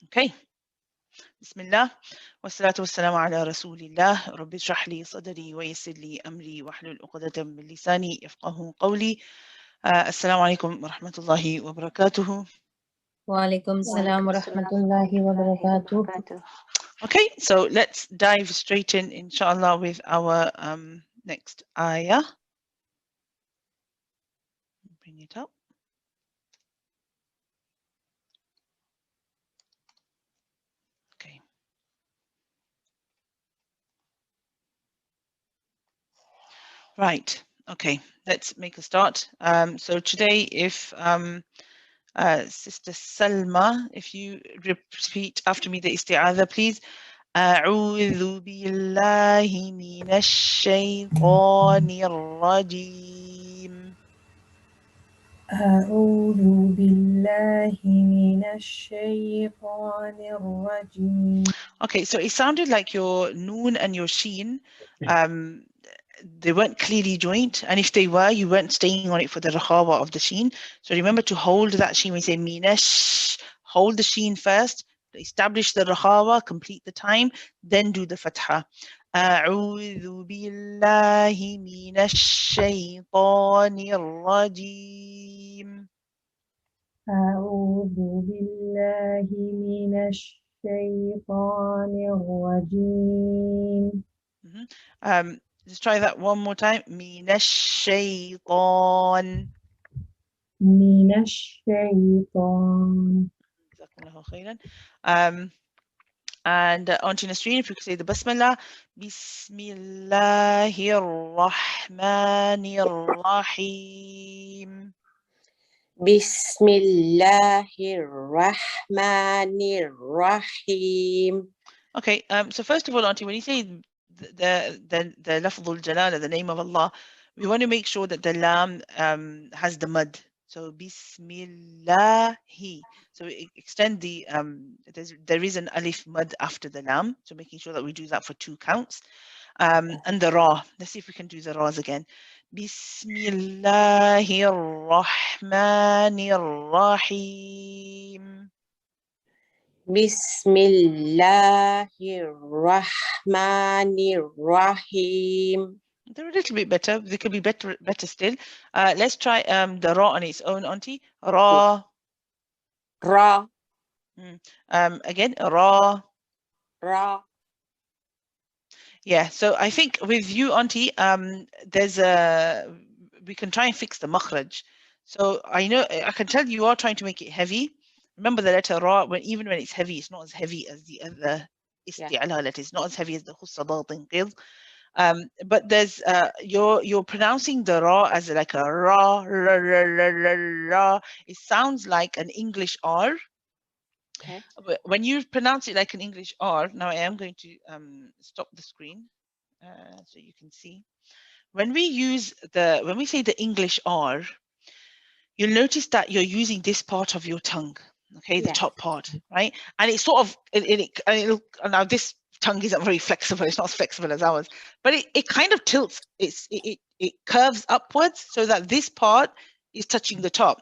Okay. Bismillah. Wassalatu wassalamu ala rasulillah. Rabbi shrah li sadri wa yassir li amri wahlul 'uqdatan min lisani yafqahu qawli. Assalamu alaikum wa rahmatullahi wa barakatuh. Walaikum salam wa rahmatullahi wa barakatuh. Okay, so let's dive straight in, inshallah, with our next ayah. Bring it up. Okay. Right. Okay. Let's make a start. So today, if Sister Salma, if you repeat after me the isti'adha, please. أعوذ بالله من الشيطان الرجيم. أعوذ بالله من الشيطان الرجيم. Okay, so it sounded like your noon and your sheen, they weren't clearly joined, and if they were, you weren't staying on it for the rakhawa of the sheen. So remember to hold that sheen when you say minash, hold the sheen first, establish the rakhawa, complete the time, then do the fatha. أعوذ بالله من الشيطان الرجيم. أعوذ بالله من الشيطان الرجيم. Just try that one more time. من الشيطان. من الشيطان. Jazakumullahu khairan. And Auntie Nasreen, if you could say the Basmala. Bismillahir Rahmanir Rahim. Bismillahir Rahmanir Rahim. Okay, so first of all, Auntie, when you say the lafzul jalala, the name of Allah, we want to make sure that the lam has the mud. So Bismillahi. So we extend the there is an alif mud after the lam. So making sure that we do that for 2 counts. And the ra. Let's see if we can do the ra's again. Bismillahir Rahmanir Rahim. Bismillahir Rahmanir Rahim. They're a little bit better. They could be better still. Let's try the ra on its own, Auntie. Ra. Ra. Again, ra. Ra. Yeah, so I think with you, Auntie, we can try and fix the makhraj. So I know, I can tell you are trying to make it heavy. Remember the letter ra, even when it's heavy, it's not as heavy as the other isti'ala letter. It's not as heavy as the khussa qid. But there's you're pronouncing the ra as like a ra, ra, ra, ra, ra, ra. It sounds like an English R. Okay. But when you pronounce it like an English R, now I am going to stop the screen so you can see. When we say the English R, you'll notice that you're using this part of your tongue, okay, the top part, right? And it's sort of now this tongue isn't very flexible. It's not as flexible as ours, but it kind of tilts. It curves upwards so that this part is touching the top.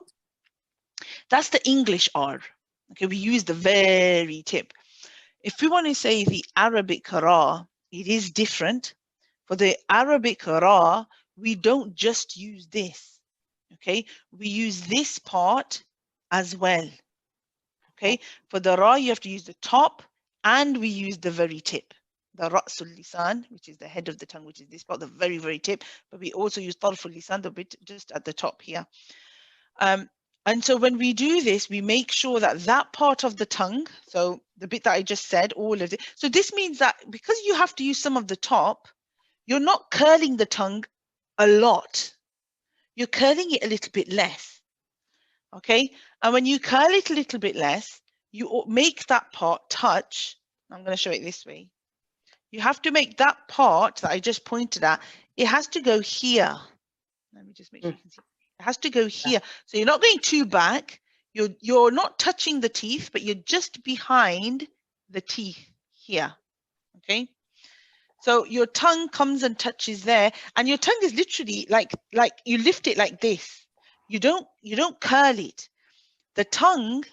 That's the English R. Okay, we use the very tip. If we want to say the Arabic ra, it is different. For the Arabic ra, we don't just use this. Okay, we use this part as well. Okay, for the ra, you have to use the top, and we use the very tip, the ra'sul lisan, which is the head of the tongue, which is this part, the very, very tip. But we also use tarful lisan, the bit just at the top here. And so when we do this, we make sure that that part of the tongue, so the bit that I just said, all of it. So this means that because you have to use some of the top, you're not curling the tongue a lot. You're curling it a little bit less. Okay, and when you curl it a little bit less, you make that part touch. I'm going to show it this way. You have to make that part that I just pointed at, it has to go here. Let me just make sure you can see. It has to go here. So you're not going too back. You're not touching the teeth, but you're just behind the teeth here. Okay. So your tongue comes and touches there, and your tongue is literally like you lift it like this. You don't curl it. The tongue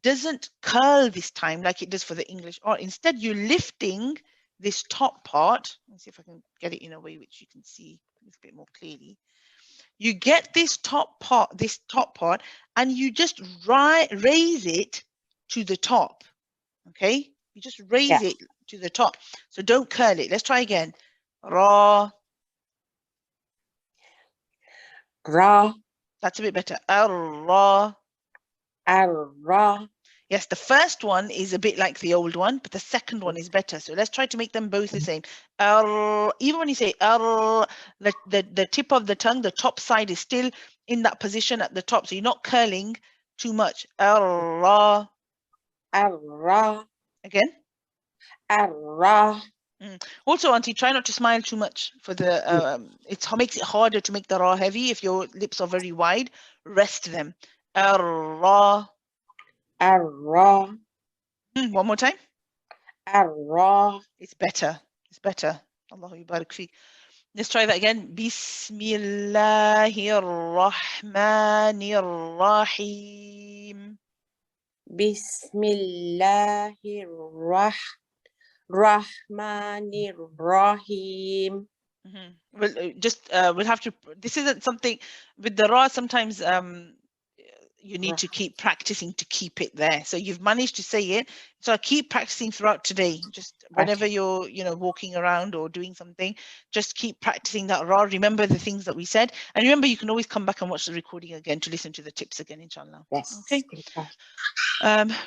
doesn't curl this time like it does for the English R. Instead, you're lifting this top part. Let's see if I can get it in a way which you can see a little bit more clearly. You get this top part, and you just raise it to the top. Okay, you just raise it to the top. So don't curl it. Let's try again. Ra. Ra. That's a bit better. Ra. Ra. Yes, the first one is a bit like the old one, but the second one is better. So let's try to make them both the same. Even when you say the tip of the tongue, the top side is still in that position at the top. So you're not curling too much. Ra. Ra. Again. Ra. Also, Auntie, try not to smile too much for the it makes it harder to make the ra heavy if your lips are very wide. Rest them. Ra. Ra. One more time. Ra. It's better. It's better. Allahu Barak Fi. Let's try that again. Bismillahir Rahmanir Rahim. Bismillahir Rahmanir Rahim. Well, we'll have to. This isn't something with the ra. Sometimes you need to keep practicing to keep it there. So you've managed to say it. So keep practicing throughout today. Just whenever you're, walking around or doing something, just keep practicing that ra. Remember the things that we said, and remember you can always come back and watch the recording again to listen to the tips again, inshallah. Yes. Okay.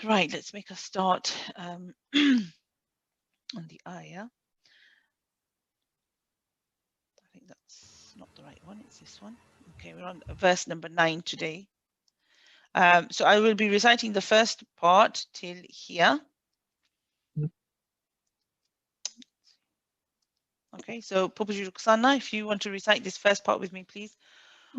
Right. Let's make a start on the ayah. I think that's not the right one. It's this one. Okay, we're on verse number 9 today. So I will be reciting the first part till here. Okay, so Pupuji Ruksana, if you want to recite this first part with me, please.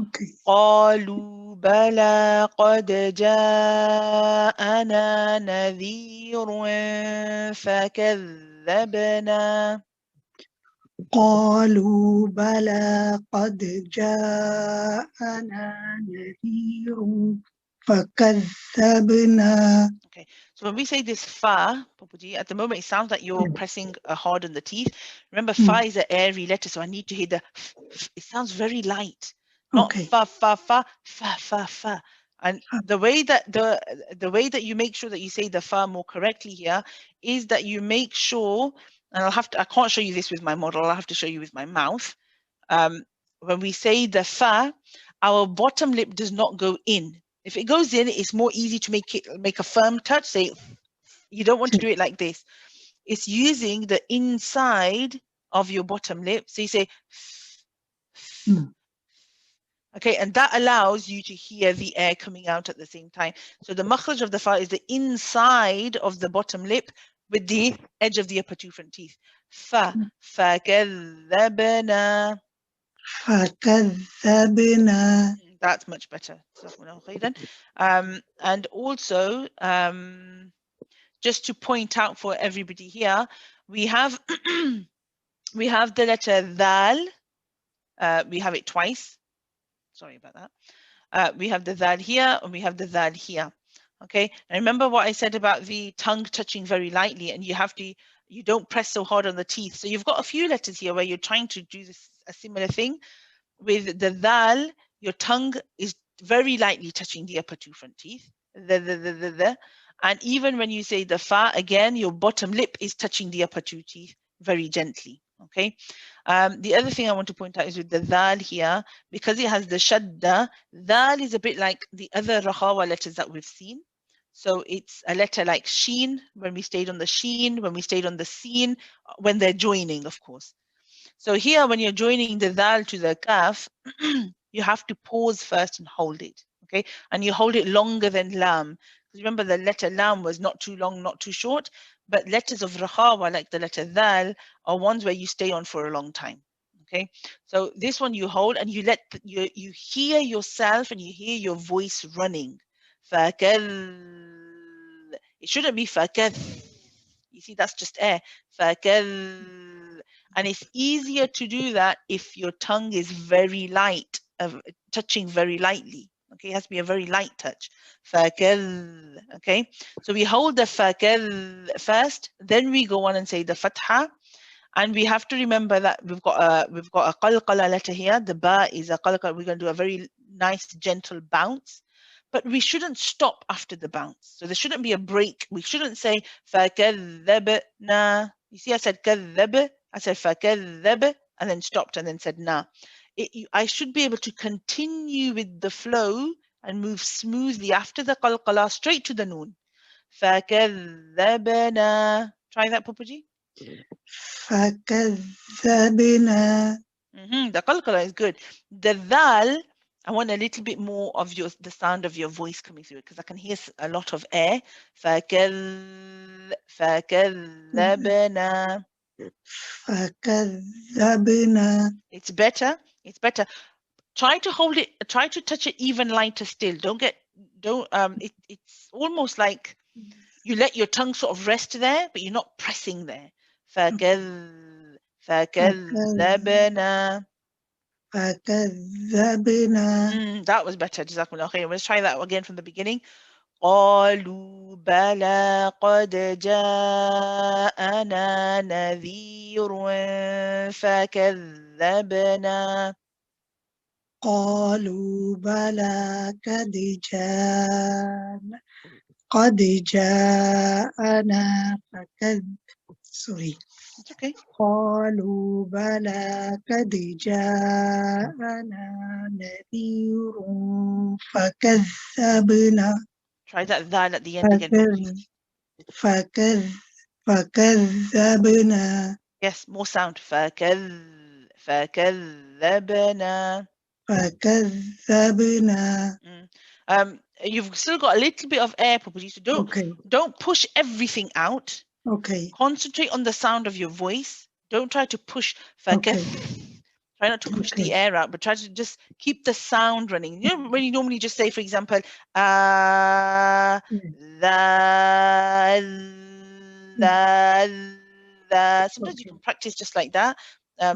Okay. قالوا بلى قد جاءنا نذير فكذبنا. قالوا بلى قد جاءنا نذير فكذبنا. Okay, so when we say this fa, Pupuji, at the moment it sounds like you're pressing hard on the teeth. Remember, fa is an airy letter, so I need to hear the f. It sounds very light, not fa fa fa fa fa fa. And the way that the way that you make sure that you say the fa more correctly here is that you make sure, and I can't show you this with my model. I'll have to show you with my mouth. When we say the fa, our bottom lip does not go in. If it goes in, it's more easy to make a firm touch. Say, you don't want to do it like this. It's using the inside of your bottom lip. So you say, okay, and that allows you to hear the air coming out at the same time. So the makhraj of the fa is the inside of the bottom lip with the edge of the upper two front teeth. Fa, فَكَذَّبْنَا. فَكَذَّبْنَا. That's much better. And also, just to point out for everybody here, we have we have the letter dal. We have it twice. Sorry about that. We have the dal here and we have the dal here. Okay. And remember what I said about the tongue touching very lightly, and you don't press so hard on the teeth. So you've got a few letters here where you're trying to do a similar thing. With the dal, your tongue is very lightly touching the upper two front teeth. And even when you say the fa, again, your bottom lip is touching the upper two teeth very gently. Okay. The other thing I want to point out is with the dal here, because it has the shadda, dal is a bit like the other rahawa letters that we've seen. So it's a letter like sheen, when we stayed on the sheen, when we stayed on the seen, when they're joining, of course. So here, when you're joining the dal to the kaf, you have to pause first and hold it, okay? And you hold it longer than lam. Because remember, the letter lam was not too long, not too short, but letters of rahawa, like the letter dal, are ones where you stay on for a long time, okay? So this one you hold, and you hear yourself and you hear your voice running. It shouldn't be fakad. You see, that's just air. Fakad. And it's easier to do that if your tongue is very light, touching very lightly. Okay, it has to be a very light touch. فَكَذْ. Okay, so we hold the فَكَذْ first, then we go on and say the fatha. And we have to remember that we've got a qalqala letter here. The ba is a qalqala. We're going to do a very nice, gentle bounce. But we shouldn't stop after the bounce. So there shouldn't be a break. We shouldn't say فَكَذَّبْنَا. You see, I said كَذَّبْ. I said فَكَذَّبْ and then stopped and then said na. I should be able to continue with the flow and move smoothly after the qalqala straight to the noon. فَكَذَّبْنَا. Try that, Pupaji. فكذبنا. The qalqala is good. The dal, I want a little bit more of the sound of your voice coming through because I can hear a lot of air. فَكَذَّبْنَا. فكذبنا. It's better. It's better. Try to hold it. Try to touch it even lighter still. It's almost like you let your tongue sort of rest there, but you're not pressing there. فَكَذَّبْنَا. فكذبنا. That was better. Jazakumullah khair. Let's try that again from the beginning. قالوا بلى قد جاءنا نذير فكذبنا. قالوا بلى قد جاءنا sorry. It's okay. قالوا بلى قد جاءنا نذير فكذبنا. Try that dhal at the end again, please. فكذبنا. Yes, more sound. فكذبنا. فكذبنا. You've still got a little bit of air, Pupaji, so don't push everything out. Okay. Concentrate on the sound of your voice. Don't try to push. Okay. Try not to push the air out, but try to just keep the sound running. You know, when you normally just say, for example, sometimes you can practice just like that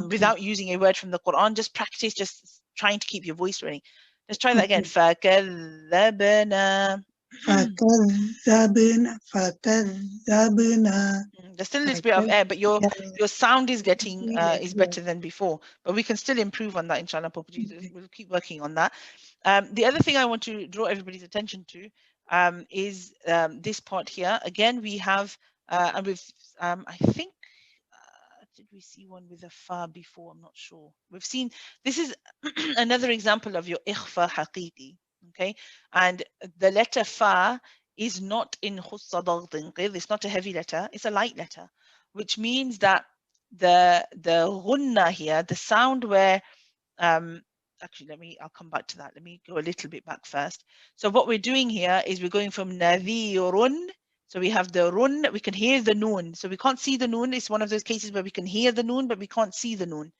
without using a word from the Quran. Just practice, just trying to keep your voice running. Let's try that again. فَكَذَّبْنَا. فكذبنا. There's still a little bit of air, but your sound is getting is better than before. But we can still improve on that, inshallah. We'll keep working on that. The other thing I want to draw everybody's attention to is this part here. Again, we have and we've I think did we see one with a fa before? I'm not sure. We've seen this is another example of your ikhfa haqiqi. Okay, and the letter fa is not in khussa daghtin qidh. It's not a heavy letter, it's a light letter, which means that the ghunna here, the sound where actually I'll come back to that. Let me go a little bit back first. So what we're doing here is we're going from nadhirun. So we have the run, we can hear the noon. So we can't see the noon. It's one of those cases where we can hear the noon, but we can't see the noon.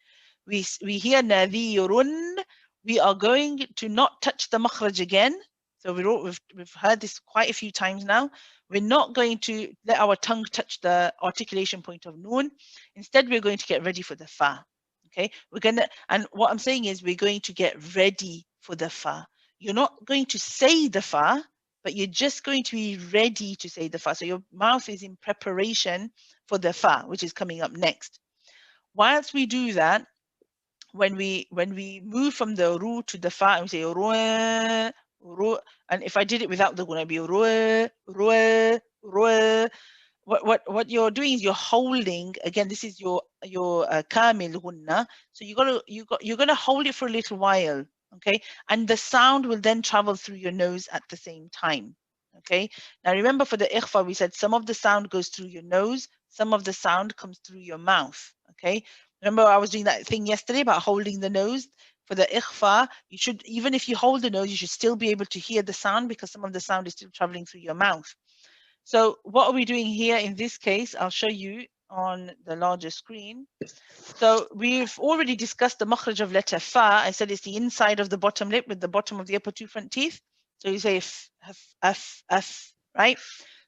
We hear nadhirun. We are going to not touch the makhraj again. So we've heard this quite a few times now. We're not going to let our tongue touch the articulation point of noon. Instead, we're going to get ready for the fa. Okay, and what I'm saying is we're going to get ready for the fa. You're not going to say the fa, but you're just going to be ready to say the fa. So your mouth is in preparation for the fa, which is coming up next. Whilst we do that, when we move from the ru to the fa, and we say ru, ru, and if I did it without the gun, I'd be ru, ru, ru. What you're doing is you're holding again. This is your kamil gunna. So you're gonna hold it for a little while, okay? And the sound will then travel through your nose at the same time, okay? Now remember, for the ikhfa, we said some of the sound goes through your nose, some of the sound comes through your mouth, okay? Remember, I was doing that thing yesterday about holding the nose. For the ikhfa, you should, even if you hold the nose, you should still be able to hear the sound because some of the sound is still traveling through your mouth. So what are we doing here in this case? I'll show you on the larger screen. So we've already discussed the makhraj of letter fa. I said it's the inside of the bottom lip with the bottom of the upper two front teeth. So you say f, right?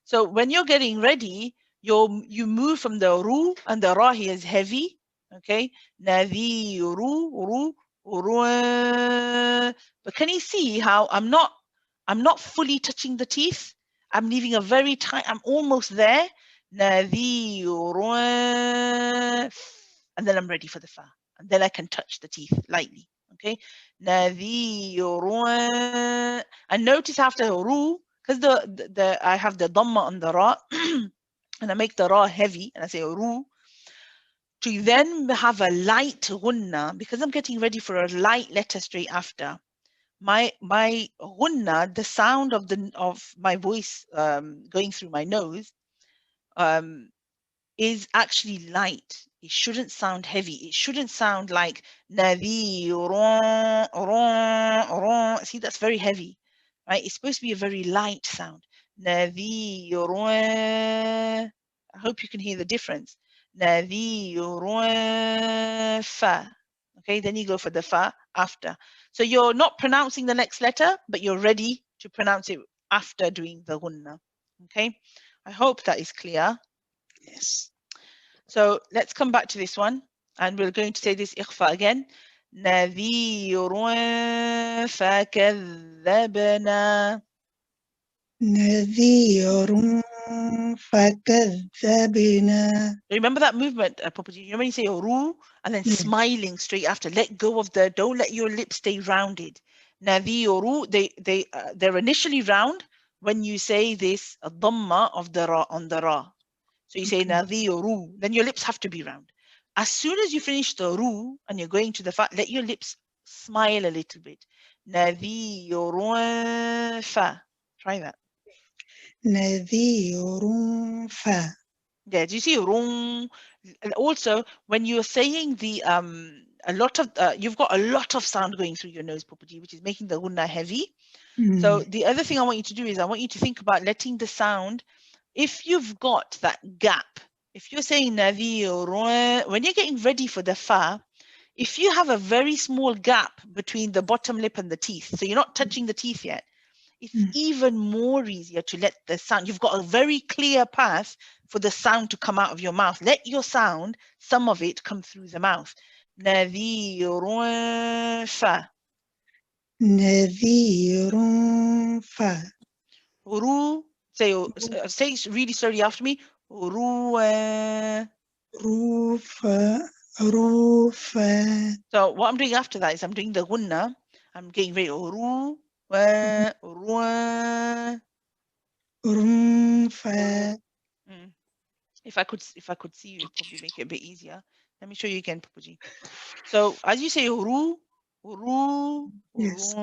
So when you're getting ready, you move from the ru, and the ra here is heavy, okay? Nadhiru, ru, But can you see how I'm not fully touching the teeth? I'm leaving a very tight, I'm almost there. نذير. And then I'm ready for the fa. And then I can touch the teeth lightly. Okay. نذير. And notice after ru, because I have the dhamma on the ra, and I make the ra heavy, and I say ru, to then have a light gunna, because I'm getting ready for a light letter straight after. My gunna, the sound of my voice going through my nose, is actually light. It shouldn't sound heavy. It shouldn't sound like nadhi. See, that's very heavy, right? It's supposed to be a very light sound. Nadhi. I hope you can hear the difference. Nadhi fa. Okay, then you go for the fa after. So you're not pronouncing the next letter, but you're ready to pronounce it after doing the gunna. Okay, I hope that is clear. Yes. So let's come back to this one, and we're going to say this ikhfa again. نذير فكذبنا. نذير فكذبنا. Remember that movement, Papaji? You know when you say ru and then Yes. smiling straight after. Let go of don't let your lips stay rounded. Nadhiru, they're initially round when you say this dhamma of the ra on the ra. So you say nadhiru, then your lips have to be round. As soon as you finish the ru and you're going to the fa, let your lips smile a little bit. Nadhiru fa. Try that. نذير fa. Yeah, do you see rung? Also, when you're saying the a lot of you've got a lot of sound going through your nose, Pupaji, which is making the gunna heavy. So the other thing I want you to do is I want you to think about letting the sound, if you've got that gap, if you're saying navi or when you're getting ready for the fa, if you have a very small gap between the bottom lip and the teeth, so you're not touching the teeth yet, it's even more easier to let the sound, you've got a very clear path for the sound to come out of your mouth. Let your sound, some of it, come through the mouth. نذير fa. نذير fa. Ru, say it really slowly after me. Ru. روفا روفا. So what I'm doing after that is I'm doing the gunna. I'm getting ready. Ru. روفا. If I could see you, it'd probably make it a bit easier. Let me show you again, Papaji. So as you say ru, Yes.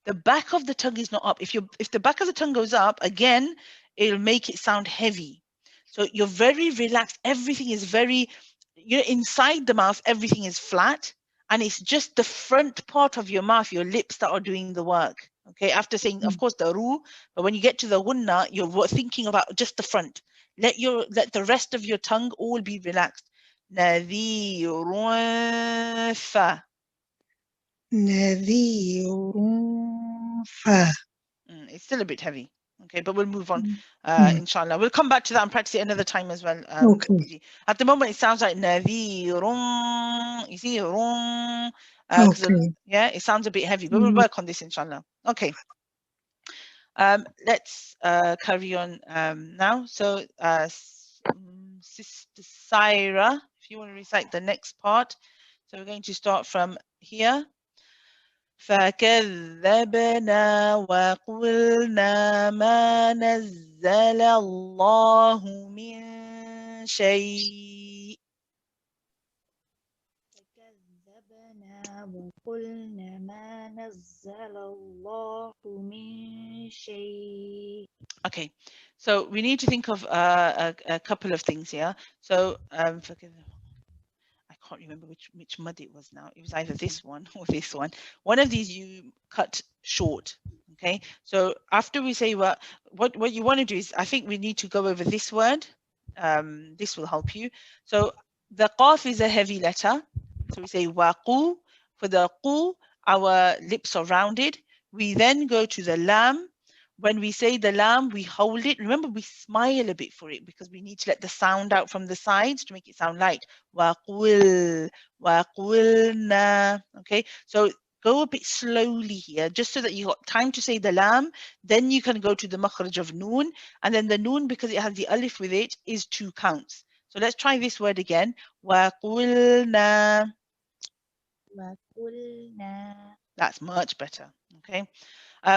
the back of the tongue is not up. If the back of the tongue goes up, again, it'll make it sound heavy. So you're very relaxed. Everything is very, inside the mouth, everything is flat. And it's just the front part of your mouth, your lips, that are doing the work. Okay, after saying, of course, the ru, but when you get to the gunna, you're thinking about just the front. Let the rest of your tongue all be relaxed. نذير fa. نذير fa. It's still a bit heavy. Okay, but we'll move on, inshallah. We'll come back to that and practice it another time as well. Okay. At the moment, it sounds like نذير. You see, Okay. yeah, it sounds a bit heavy, but we'll work on this, inshallah. Okay. Let's carry on now. So, Sister Syra, if you want to recite the next part. So we're going to start from here. فكذبنا وقلنا ما نزل الله من شيء. فكذبنا وقلنا ما نزل الله من شيء. Okay, so we need to think of a couple of things here. So I can't remember which mud it was now. It was either this one or this one. One of these you cut short. Okay, so after we say what you want to do is, I think we need to go over this word. This will help you. So the qaf is a heavy letter. So we say waqu. For the qu, our lips are rounded. We then go to the lam. When we say the lam, we hold it. Remember, we smile a bit for it because we need to let the sound out from the sides to make it sound light. Waqul, waqulna. Okay, so go a bit slowly here, just so that you got time to say the lam. Then you can go to the makhraj of noon, and then the noon, because it has the alif with it, is 2 counts. So let's try this word again. Waqulna. وَقُلْنَا. That's much better. Okay.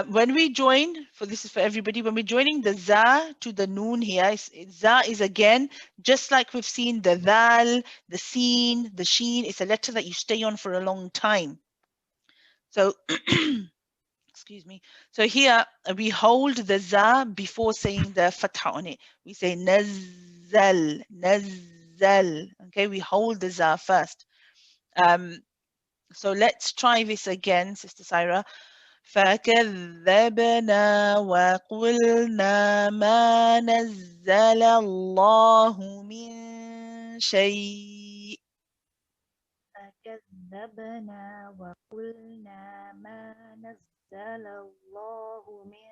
When we join, this is for everybody, when we're joining the za to the noon here, za is again, just like we've seen the dal, the seen, the sheen, it's a letter that you stay on for a long time. So, excuse me. So here we hold the za before saying the fatha on it. We say nazzal, nazzal. Okay, we hold the za first. So let's try this again, Sister Syra. فكذبنا وقلنا ما نزل الله من شيء. فكذبنا وقلنا ما نزل الله من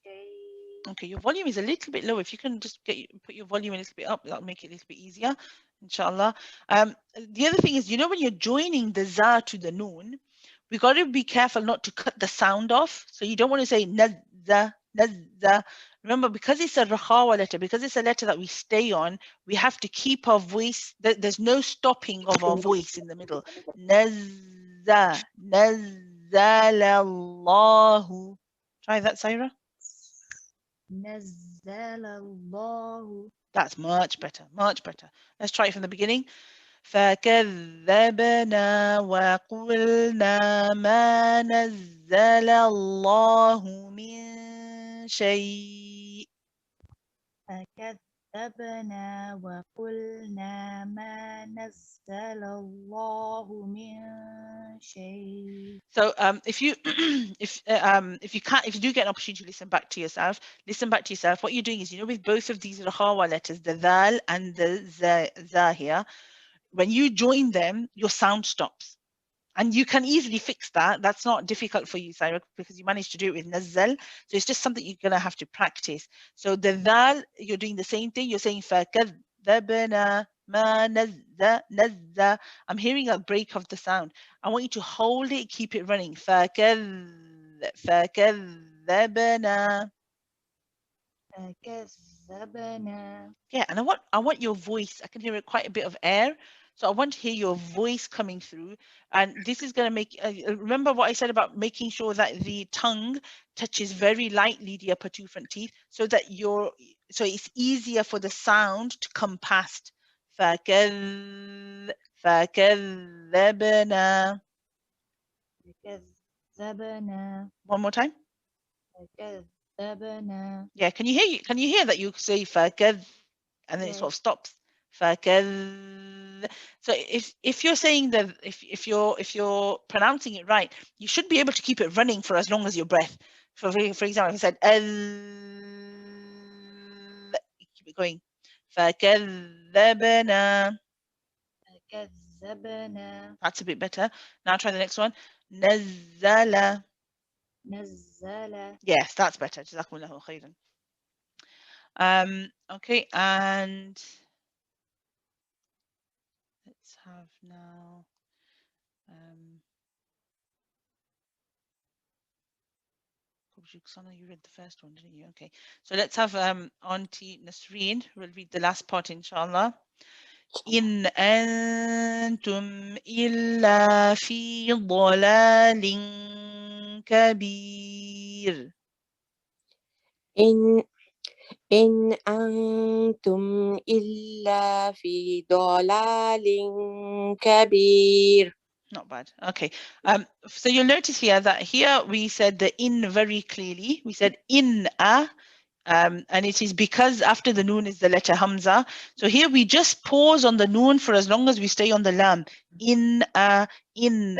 شيء. Okay, your volume is a little bit low. If you can just put your volume a little bit up, that'll make it a little bit easier, inshallah. The other thing is, you know, when you're joining the za to the noon, we got to be careful not to cut the sound off. So you don't want to say nazza, nazza. Remember, because it's a rakhawa letter, because it's a letter that we stay on, we have to keep our voice. There's no stopping of our voice in the middle. Nazza, nazzalallahu. Try that, Saira. نزل الله. That's much better, much better. Let's try it from the beginning. فكذبنا وقلنا ما نزل الله من شيء. فكذبنا وقلنا ما نزل الله من شيء. So if you if you do get an opportunity to listen back to yourself, What you're doing is, you know, with both of these rakhawa letters, the dal and the za here, when you join them, your sound stops. And you can easily fix that. That's not difficult for you, Syra, because you managed to do it with nazzal. So it's just something you're going to have to practice. So the dal, you're doing the same thing. You're saying فَكَذَّبْنَا مَا نَزَّ نَزَّ. I'm hearing a break of the sound. I want you to hold it, keep it running. فَكَذَّبْنَا. فكذبنا. Yeah, and I want your voice. I can hear quite a bit of air. So I want to hear your voice coming through. And this is going to make, remember what I said about making sure that the tongue touches very lightly the upper 2 front teeth, so that so it's easier for the sound to come past. فكذبنا. فكذبنا. One more time. فكذبنا. Yeah, can you hear that you say فكذ, and then it sort of stops. فكذ. So if you're saying that, if you're pronouncing it right, you should be able to keep it running for as long as your breath. For example, if I said keep it going. فكذبنا. فكذبنا. That's a bit better. Now try the next one. نزل. نزل. Yes, that's better. جزاكم الله خيرا. Okay, and let's have now you read the first one, didn't you? Okay, so let's have Auntie Nasreen. We'll read the last part, inshallah. إن أنتم إلا في ضلال كبير. إن أنتم إلا في ضلال كبير. Not bad. Okay. So you'll notice here that here we said the in very clearly. We said in a, and it is because after the noon is the letter hamza. So here we just pause on the noon for as long as we stay on the lam. In antum,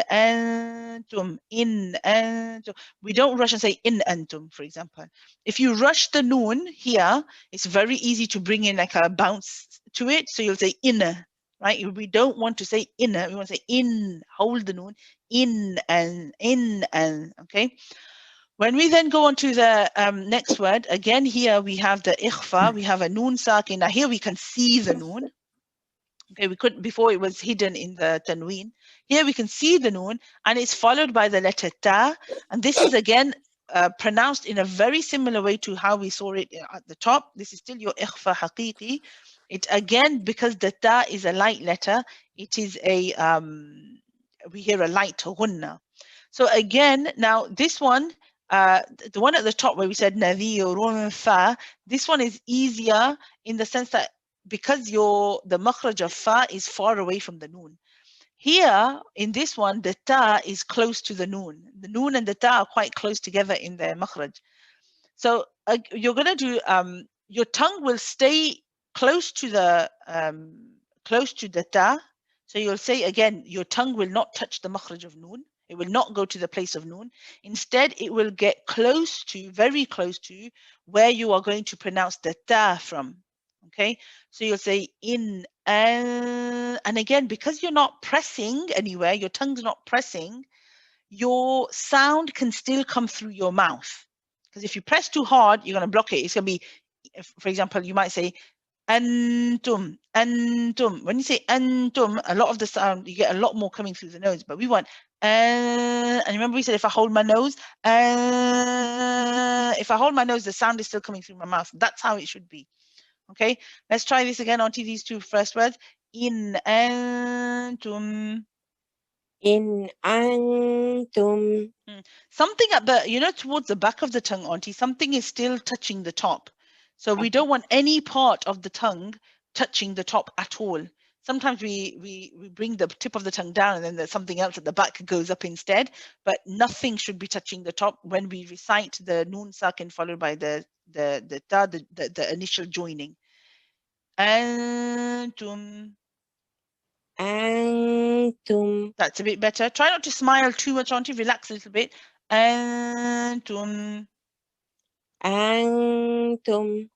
in antum. We don't rush and say in antum, for example. If you rush the noon here, it's very easy to bring in like a bounce to it. So you'll say in. Right? We don't want to say in, we want to say in, hold the noon, in and, okay? When we then go on to the next word, again here we have the ikhfa, we have a noon sakin. Now here we can see the noon. Okay, we couldn't before, it was hidden in the tanween. Here we can see the noon, and it's followed by the letter ta, and this is again pronounced in a very similar way to how we saw it at the top. This is still your ikhfa haqiqi. It again, because the ta is a light letter, it is a we hear a light ghunna. So again, now this one, the one at the top where we said nadhirun fa, this one is easier in the sense that because the makhraj of fa is far away from the noon. Here, in this one, the ta is close to the noon. The noon and the ta are quite close together in the makhraj. So you're going to do, your tongue will stay close to the ta. So you'll say again, your tongue will not touch the makhraj of noon. It will not go to the place of noon. Instead, it will get close to, very close to, where you are going to pronounce the ta from. Okay, so you'll say in, and again, because you're not pressing anywhere, your tongue's not pressing, your sound can still come through your mouth. Because if you press too hard, you're going to block it. It's going to be, for example, you might say, antum, antum. When you say antum, a lot of the sound, you get a lot more coming through the nose. But we want, and remember we said if I hold my nose, if I hold my nose, the sound is still coming through my mouth. That's how it should be. Okay, let's try this again onto these two first words. In antum. In antum. Something at the, towards the back of the tongue, Auntie, something is still touching the top. So we don't want any part of the tongue touching the top at all. Sometimes we bring the tip of the tongue down and then there's something else at the back goes up instead, but nothing should be touching the top when we recite the noon sakin followed by the ta, the initial joining. Antum. Antum. That's a bit better. Try not to smile too much, Auntie. Relax a little bit. Antum. Antum.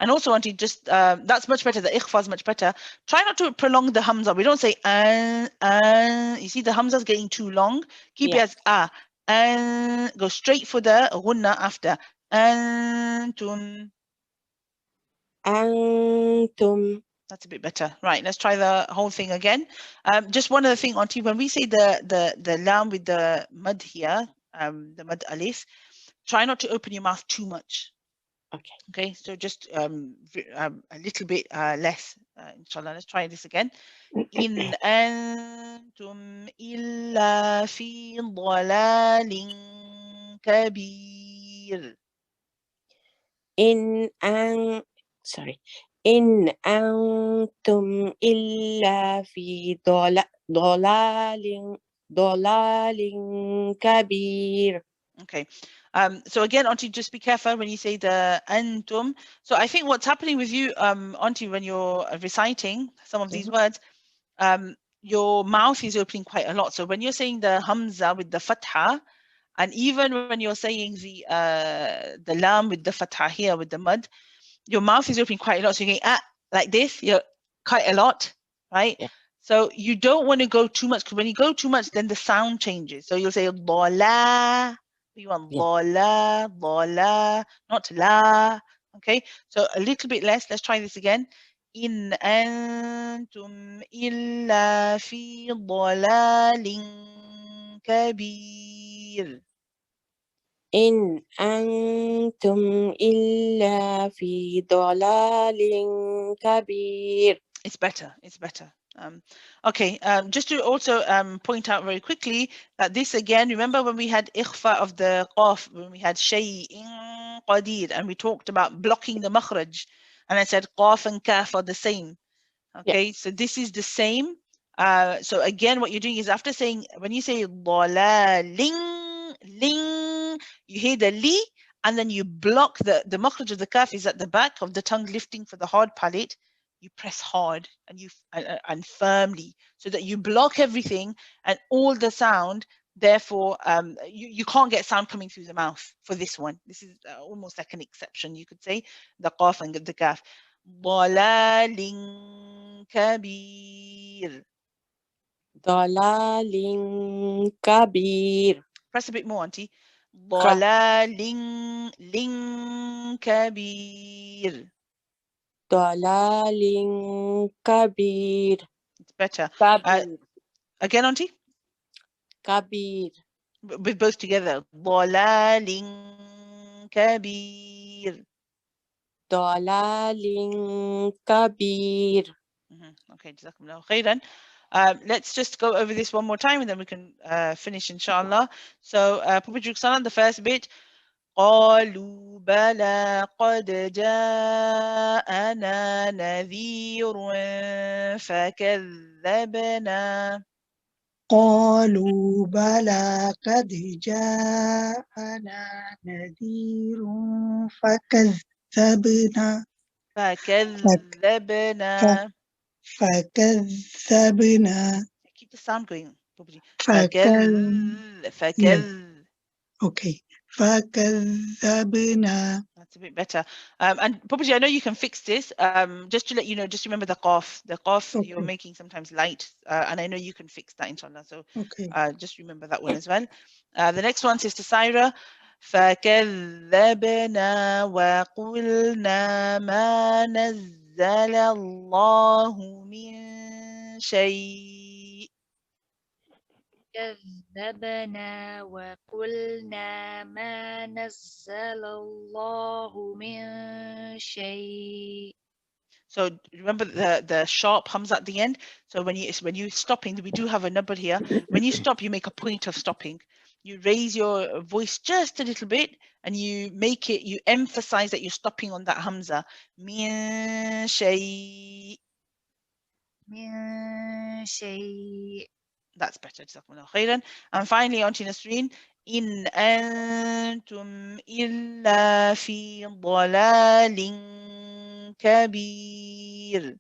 And also, Auntie, just that's much better. The ikhfa is much better. Try not to prolong the hamza. We don't say you see the hamza is getting too long. Keep it as go straight for the ghunna after. Antum. Antum. That's a bit better. Right, let's try the whole thing again. Just one other thing, Auntie, when we say the lam with the mud here, the mud alif, try not to open your mouth too much. Okay. Okay, so just a little bit less, inshallah. Let's try this again. In antum illa fi dhalalin kabir. In antum illa fi dalalin kabir. Okay. So again, Auntie, just be careful when you say the antum. So I think what's happening with you, Auntie, when you're reciting some of these words, your mouth is opening quite a lot. So when you're saying the hamza with the fatha, and even when you're saying the lam with the fatha here with the mud, your mouth is opening quite a lot. So you're going like this, you're quite a lot, right? Yeah. So you don't want to go too much, because when you go too much, then the sound changes. So you'll say la. You want la, not la. Okay, so a little bit less. Let's try this again. In antum illa fi dhalalin kabir. In antum illa fi dalalin kabir. It's better. It's better. Okay, just to also point out very quickly that this again, remember when we had ikhfa of the qaf, when we had shay'in qadir, and we talked about blocking the makhraj, and I said qaf and kaf are the same. Okay, so this is the same. So again, what you're doing is after saying, when you say ling, you hear the li, and then you block the makhraj of the kaf is at the back of the tongue lifting for the hard palate. You press hard and firmly so that you block everything and all the sound. Therefore, you can't get sound coming through the mouth for this one. This is almost like an exception, you could say, the qaf and the kaf. ضلال كبير. Dalalin kabir. Press a bit more, Auntie. ضلال كبير. ضلال كبير. It's better. كبير. Again, Auntie? كبير. With both together. ضلال كبير. ضلال كبير. Okay, Jazakumullah khairan. Let's just go over this one more time and then we can finish inshallah. So Prophet Ruxana, the first bit. قالوا بلى قد جاءنا نذير فكذبنا. قالوا بلى قد جاءنا نذير فكذبنا Keep the sound going. Okay. فكذبنا. That's a bit better. And Pupaji, I know you can fix this. Just to let you know, just remember the qaf. The qaf you're making sometimes light, and I know you can fix that, inshallah. So just remember that one as well. The next one, Sister Syra. فكذبنا وقلنا ما نزل الله من شيء. كذبنا وقلنا ما نزل الله من شيء. So remember the sharp hamza at the end. So when you're stopping, we do have a number here. When you stop, you make a point of stopping. You raise your voice just a little bit, and you emphasize that you're stopping on that hamza. Min shay. من شيء. That's better. Jazakumullah khairan. And finally, Auntie Nasreen, in antum illa fi dalalin kabir.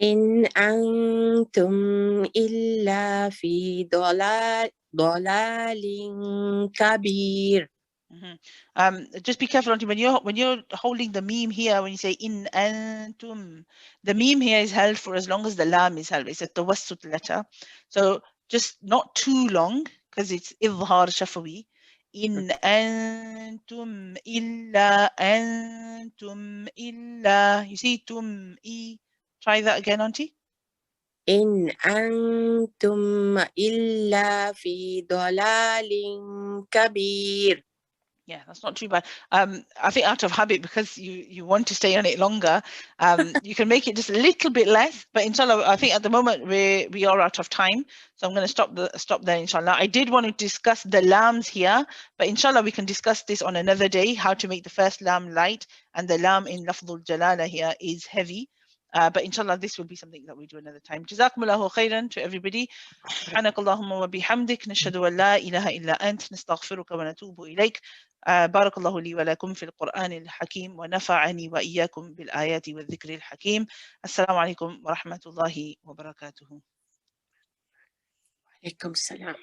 إن أنتم إلا في ضلال كبير. Just be careful, Auntie, when you're holding the meme here, when you say in antum, the meme here is held for as long as the lam is held. It's a tawassut letter. So just not too long, because it's idhar shafawi. In antum illa. You see tum e. Try that again, Auntie. إن أنتم إلا في ضلال كبير. Yeah, that's not too bad. I think out of habit, because you want to stay on it longer, you can make it just a little bit less. But inshallah, I think at the moment we are out of time, so I'm going to stop there. Inshallah, I did want to discuss the lams here, but inshallah we can discuss this on another day. How to make the first lam light, and the lam in lafdhul jalala here is heavy. But inshallah, this will be something that we do another time. Jazakumullahu khairan to everybody. سبحانك اللهم وبحمدك نشهد أن لا إله إلا أنت نستغفرك ونتوب إليك. بارك الله لي ولكم في القرآن الحكيم ونفعني وإياكم بالآيات والذكر الحكيم. السلام عليكم ورحمة الله وبركاته. عليكم السلام.